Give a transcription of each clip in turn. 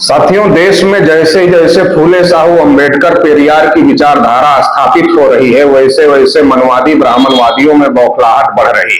साथियों, देश में जैसे जैसे फूले साहू अम्बेडकर पेरियार की विचारधारा स्थापित हो रही है, वैसे वैसे मनवादी ब्राह्मणवादियों में बौखलाहट बढ़ रही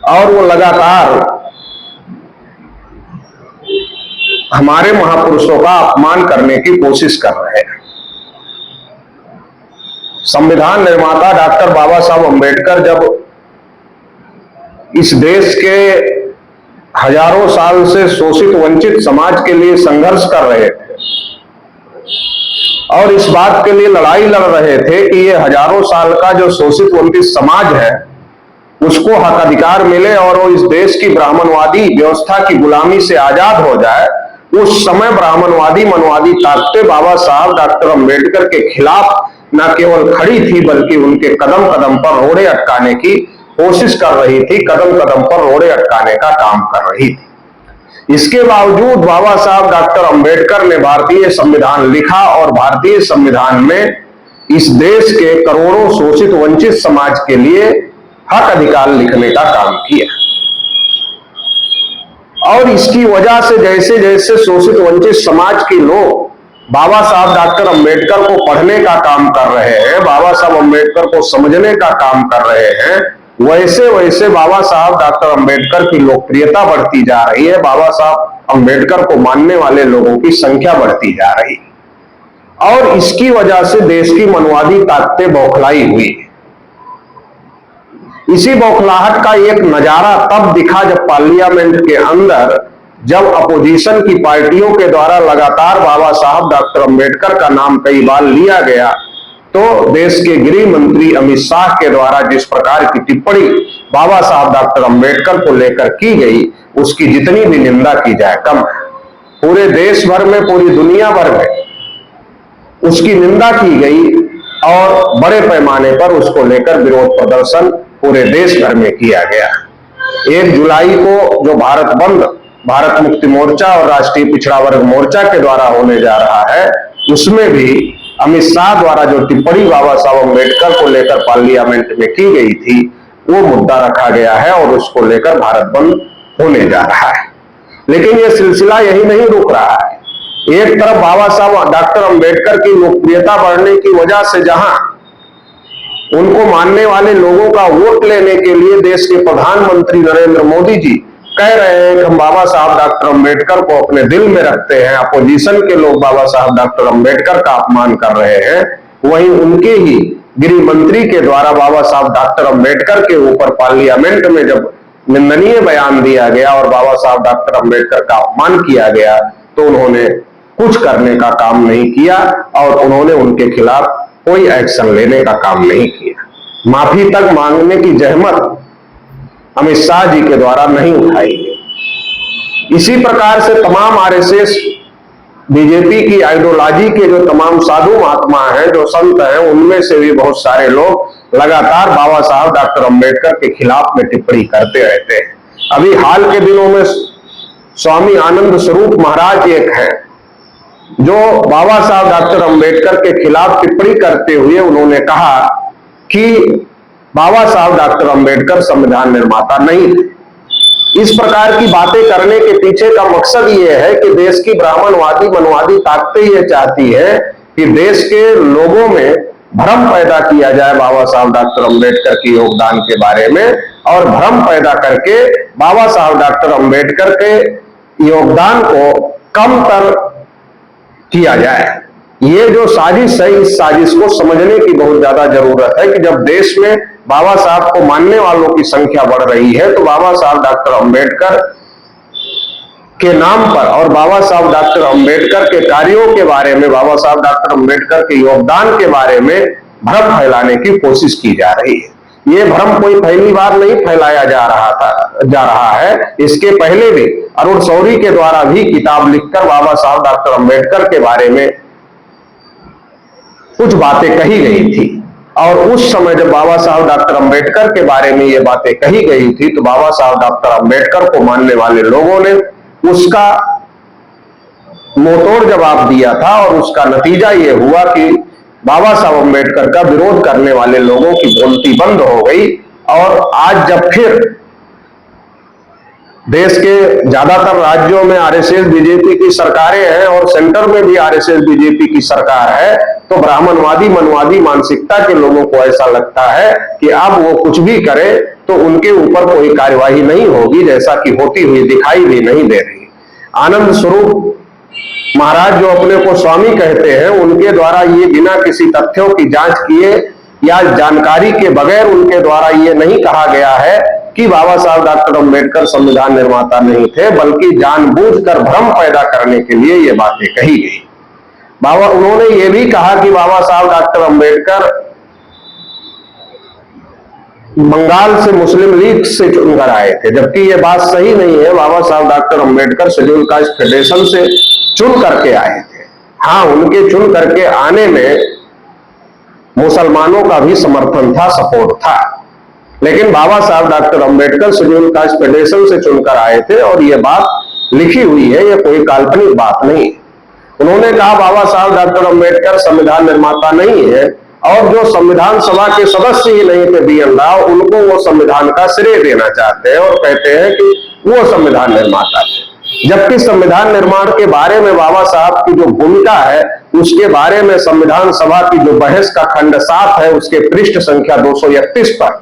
और वो लगातार हमारे महापुरुषों का अपमान करने की कोशिश कर रहे हैं। संविधान निर्माता डॉक्टर बाबा साहब अम्बेडकर जब इस देश के हजारों साल से शोषित वंचित समाज के लिए संघर्ष कर रहे थे और इस बात के लिए लड़ाई लड़ रहे थे कि ये हजारों साल का जो शोषित वंचित समाज है उसको हक अधिकार मिले और वो इस देश की ब्राह्मणवादी व्यवस्था की गुलामी से आजाद हो जाए। उस समय ब्राह्मणवादी मनवादी ताकतें बाबा साहब डॉक्टर अम्बेडकर के खिलाफ न केवल खड़ी थी बल्कि उनके कदम कदम पर रोड़े अटकाने की कोशिश कर रही थी, कदम कदम पर रोड़े अटकाने का काम कर रही थी। इसके बावजूद बाबा साहब डॉक्टर अम्बेडकर ने भारतीय संविधान लिखा और भारतीय संविधान में इस देश के करोड़ों शोषित वंचित समाज के लिए हक अधिकार लिखने का काम किया और इसकी वजह से जैसे जैसे शोषित वंचित समाज के लोग बाबा साहब डॉक्टर अम्बेडकर को पढ़ने का काम कर रहे हैं, बाबा साहब अम्बेडकर को समझने का काम कर रहे हैं, वैसे वैसे बाबा साहब डॉक्टर अम्बेडकर की लोकप्रियता बढ़ती जा रही है। बाबा साहब अम्बेडकर को मानने वाले लोगों की संख्या बढ़ती जा रही और इसकी वजह से देश की मनवादी ताकतें बौखलाई हुई। इसी बौखलाहट का एक नजारा तब दिखा जब पार्लियामेंट के अंदर जब अपोजिशन की पार्टियों के द्वारा लगातार बाबा साहब डॉक्टर अम्बेडकर का नाम कई बार लिया गया तो देश के गृह मंत्री अमित शाह के द्वारा जिस प्रकार की टिप्पणी बाबा साहब डॉक्टर अम्बेडकर को लेकर की गई उसकी जितनी भी निंदा की जाए कम है। पूरे देश भर में, पूरी दुनिया भर में उसकी निंदा की गई और बड़े पैमाने पर उसको लेकर विरोध प्रदर्शन पूरे देश भर में किया गया। 1 जुलाई को जो भारत बंद, भारत मुक्ति मोर्चा और राष्ट्रीय पिछड़ा वर्ग मोर्चा के द्वारा होने जा रहा है उसमें भी अमित शाह द्वारा जो टिप्पणी बाबा साहब अम्बेडकर को लेकर पार्लियामेंट में की गई थी वो मुद्दा रखा गया है और उसको लेकर भारत बंद होने जा रहा है। लेकिन यह सिलसिला यही नहीं रुक रहा है। एक तरफ बाबा साहब डॉक्टर अम्बेडकर की लोकप्रियता बढ़ने की वजह से जहां उनको मानने वाले लोगों का वोट लेने के लिए देश के प्रधानमंत्री नरेंद्र मोदी जी कह रहे हैं कि हम बाबा साहब डॉक्टर अम्बेडकर को अपने दिल में रखते हैं, अपोजिशन के लोग बाबा साहब डॉक्टर अम्बेडकर का अपमान कर रहे हैं, वहीं उनके ही गृह मंत्री के द्वारा बाबा साहब डॉक्टर अम्बेडकर के ऊपर पार्लियामेंट में जब निंदनीय बयान दिया गया और बाबा साहब डॉक्टर अम्बेडकर का अपमान किया गया तो उन्होंने कुछ करने का काम नहीं किया और उन्होंने उनके खिलाफ कोई एक्शन लेने का काम नहीं किया। माफी तक मांगने की जहमत अमित शाह जी के द्वारा नहीं उठाई गई। इसी प्रकार से तमाम आरएसएस बीजेपी की आइडियोलॉजी के जो तमाम साधु महात्मा हैं, जो संत हैं, उनमें से भी बहुत सारे लोग लगातार बाबा साहब डॉक्टर अम्बेडकर के खिलाफ में टिप्पणी करते रहते हैं। अभी हाल के दिनों में स्वामी आनंद स्वरूप महाराज एक है जो बाबा साहब डॉक्टर अम्बेडकर के खिलाफ टिप्पणी करते हुए उन्होंने कहा कि बाबा साहब डॉक्टर अम्बेडकर संविधान निर्माता नहीं थे। इस प्रकार की बातें करने के पीछे का मकसद ये है कि देश की ब्राह्मणवादी मनवादी ताकतें ये चाहती है कि देश के लोगों में भ्रम पैदा किया जाए बाबा साहब डॉक्टर अम्बेडकर के योगदान के बारे में और भ्रम पैदा करके बाबा साहब डॉक्टर अम्बेडकर के योगदान को कमतर किया जाए। ये जो साजिश है, इस साजिश को समझने की बहुत ज्यादा जरूरत है कि जब देश में बाबा साहब को मानने वालों की संख्या बढ़ रही है तो बाबा साहब डॉक्टर अम्बेडकर के नाम पर और बाबा साहब डॉक्टर अम्बेडकर के कार्यों के बारे में, बाबा साहब डॉक्टर अम्बेडकर के योगदान के बारे में भ्रम फैलाने की कोशिश की जा रही है। ये भ्रम कोई पहली बार नहीं फैलाया जा रहा है। इसके पहले भी अरुण शौरी के द्वारा भी किताब लिखकर बाबा साहब डॉक्टर अम्बेडकर के बारे में कुछ बातें कही गई थी और उस समय जब बाबा साहब डॉक्टर अम्बेडकर के बारे में ये बातें कही गई थी तो बाबा साहब डॉक्टर अम्बेडकर को मानने वाले लोगों ने उसका मुंहतोड़ जवाब दिया था और उसका नतीजा ये हुआ कि बाबा साहब अम्बेडकर का विरोध करने वाले लोगों की बोलती बंद हो गई और आज जब फिर देश के ज्यादातर राज्यों में आरएसएस बीजेपी की सरकारें हैं और सेंटर में भी आरएसएस बीजेपी की सरकार है, तो ब्राह्मणवादी मनवादी मानसिकता के लोगों को ऐसा लगता है कि अब वो कुछ भी करे तो उनके ऊपर कोई कार्यवाही नहीं होगी, जैसा कि होती हुई दिखाई भी नहीं दे रही। आनंद स्वरूप महाराज जो अपने को स्वामी कहते हैं, उनके द्वारा ये बिना किसी तथ्यों की जांच किए या जानकारी के बगैर उनके द्वारा ये नहीं कहा गया है कि बाबा साहब डॉक्टर अंबेडकर संविधान निर्माता नहीं थे, बल्कि जानबूझकर भ्रम पैदा करने के लिए ये बातें कही गई। उन्होंने ये भी कहा कि बाबा साहब डॉक्टर अंबेडकर बंगाल से मुस्लिम लीग से चुनकर आए थे, जबकि ये बात सही नहीं है। बाबा साहब doctor Ambedkar schedule caste federation से चुन करके आए थे। हाँ, उनके चुन करके आने में मुसलमानों का भी समर्थन था, सपोर्ट था, लेकिन बाबा साहब doctor Ambedkar schedule caste federation से चुनकर आए थे और ये बात लिखी हुई है, ये कोई काल्पनिक बात नहीं। उन्होंने कहा बाबा साहब डॉक्टर अंबेडकर संविधान निर्माता नहीं है, और जो संविधान सभा के सदस्य ही नहीं थे BN राव, उनको वो संविधान का श्रेय देना चाहते हैं और कहते हैं कि वो संविधान निर्माता थे, जबकि संविधान निर्माण के बारे में बाबा साहब की जो भूमिका है उसके बारे में संविधान सभा की जो बहस का खंड 7 है, उसके पृष्ठ संख्या 231 पर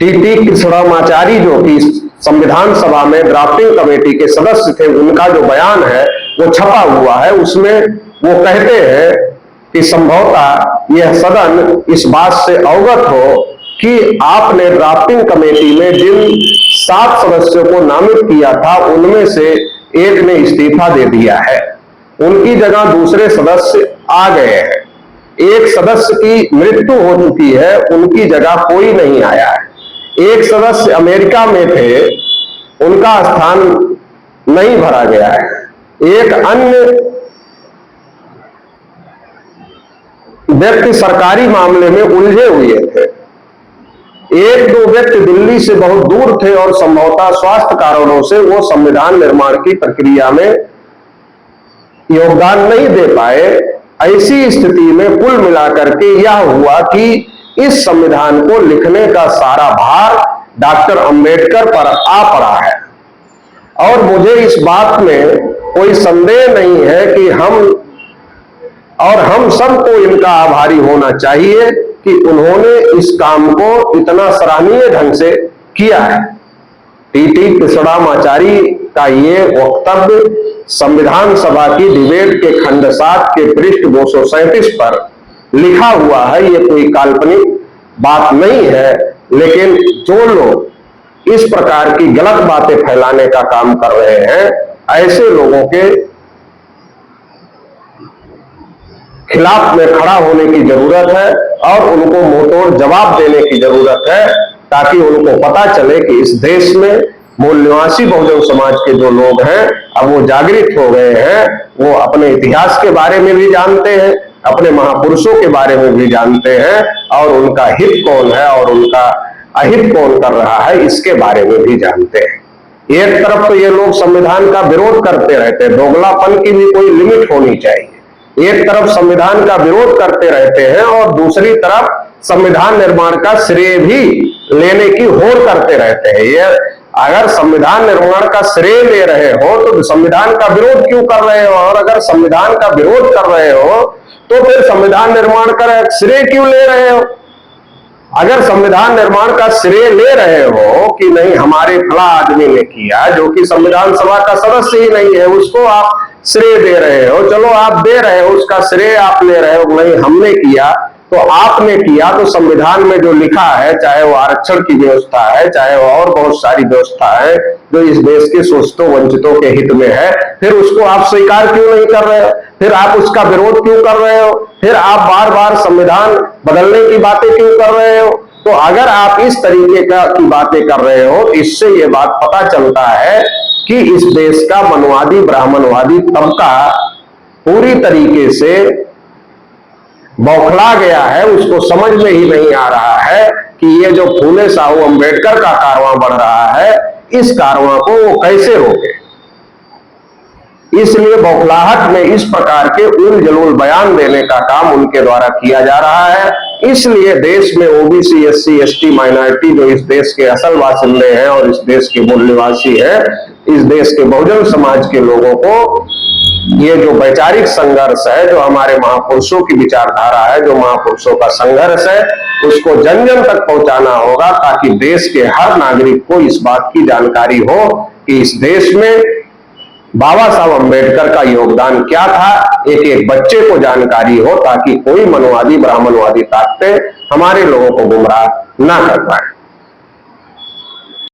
TT कृष्णमाचारी जो कि संविधान सभा में ड्राफ्टिंग कमेटी के सदस्य थे, उनका जो बयान है वो छपा हुआ है। उसमें वो कहते हैं कि संभवतः यह सदन इस बात से अवगत हो कि आपने ड्राफ्टिंग कमेटी में जिन 7 सदस्यों को नामित किया था, उनमें से एक ने इस्तीफा दे दिया है, उनकी जगह दूसरे सदस्य आ गए हैं, एक सदस्य की मृत्यु हो चुकी है, उनकी जगह कोई नहीं आया है, एक सदस्य अमेरिका में थे, उनका स्थान नहीं भरा गया है, एक अन्य व्यक्ति सरकारी मामले में उलझे हुए थे, 1-2 व्यक्ति दिल्ली से बहुत दूर थे और संभवतः स्वास्थ्य कारणों से वो संविधान निर्माण की प्रक्रिया में योगदान नहीं दे पाए। ऐसी स्थिति में कुल मिलाकर के यह हुआ कि इस संविधान को लिखने का सारा भार डॉक्टर अंबेडकर पर आ पड़ा है, और मुझे इस बात में कोई संदेह नहीं है कि हम सबको इनका आभारी होना चाहिए कि उन्होंने इस काम को इतना सराहनीय ढंग से किया है। TT कृष्णमाचारी का ये वक्तव्य संविधान सभा की डिबेट के खंड 7 के पृष्ठ 237 पर लिखा हुआ है, ये कोई काल्पनिक बात नहीं है। लेकिन जो लोग इस प्रकार की गलत बातें फैलाने का काम कर रहे हैं, ऐसे लोगों के खिलाफ में खड़ा होने की जरूरत है और उनको मुंहतोड़ जवाब देने की जरूरत है, ताकि उनको पता चले कि इस देश में मूल निवासी बहुजन समाज के जो लोग हैं, अब वो जागृत हो गए हैं, वो अपने इतिहास के बारे में भी जानते हैं, अपने महापुरुषों के बारे में भी जानते हैं, और उनका हित कौन है और उनका अहित कौन कर रहा है इसके बारे में भी जानते हैं। एक तरफ तो ये लोग संविधान का विरोध करते रहते हैं, दोगलापन की भी कोई लिमिट होनी चाहिए। एक तरफ संविधान का विरोध करते रहते हैं और दूसरी तरफ संविधान निर्माण का श्रेय भी लेने की होड़ करते रहते हैं। ये अगर संविधान निर्माण का श्रेय ले रहे हो तो संविधान का विरोध क्यों कर रहे हो, और अगर संविधान का विरोध कर रहे हो तो फिर संविधान निर्माण का श्रेय क्यों ले रहे हो। अगर संविधान निर्माण का श्रेय ले रहे हो कि नहीं हमारे फला आदमी ने किया, जो कि संविधान सभा का सदस्य ही नहीं है, उसको आप श्रेय दे रहे हो, चलो आप दे रहे हो, उसका श्रेय आप ले रहे हो, नहीं हमने किया, तो आपने किया तो संविधान में जो लिखा है, चाहे वो आरक्षण की व्यवस्था है, चाहे वो और बहुत सारी व्यवस्था है जो इस देश के शोषितों वंचितों के हित में है, फिर उसको आप स्वीकार क्यों नहीं कर रहे हो, फिर आप उसका विरोध क्यों कर रहे हो, फिर आप बार बार संविधान बदलने की बातें क्यों कर रहे हो। तो अगर आप इस तरीके की बातें कर रहे हो, इससे ये बात पता चलता है कि इस देश का मनवादी ब्राह्मणवादी तबका पूरी तरीके से बौखला गया है। उसको समझ में ही नहीं आ रहा है कि ये जो फूले साहू अंबेडकर का कारवां बढ़ रहा है, इस कारवां को वो कैसे रोके। इसलिए बौखलाहट में इस प्रकार के उल जलूल बयान देने का काम उनके द्वारा किया जा रहा है। इसलिए देश में ओबीसी, एससी, एसटी, माइनॉरिटी जो इस देश के असल बासिंदे हैं और इस देश के मूल निवासी हैं, इस देश के बहुजन समाज के लोगों को ये जो वैचारिक संघर्ष है, जो हमारे महापुरुषों की विचारधारा है, जो महापुरुषों का संघर्ष है, उसको जन जन तक पहुंचाना होगा, ताकि देश के हर नागरिक को इस बात की जानकारी हो कि इस देश में बाबा साहब अम्बेडकर का योगदान क्या था। एक एक बच्चे को जानकारी हो, ताकि कोई मनोवादी, ब्राह्मणवादी ताकतें हमारे लोगों को गुमराह ना कर पाए।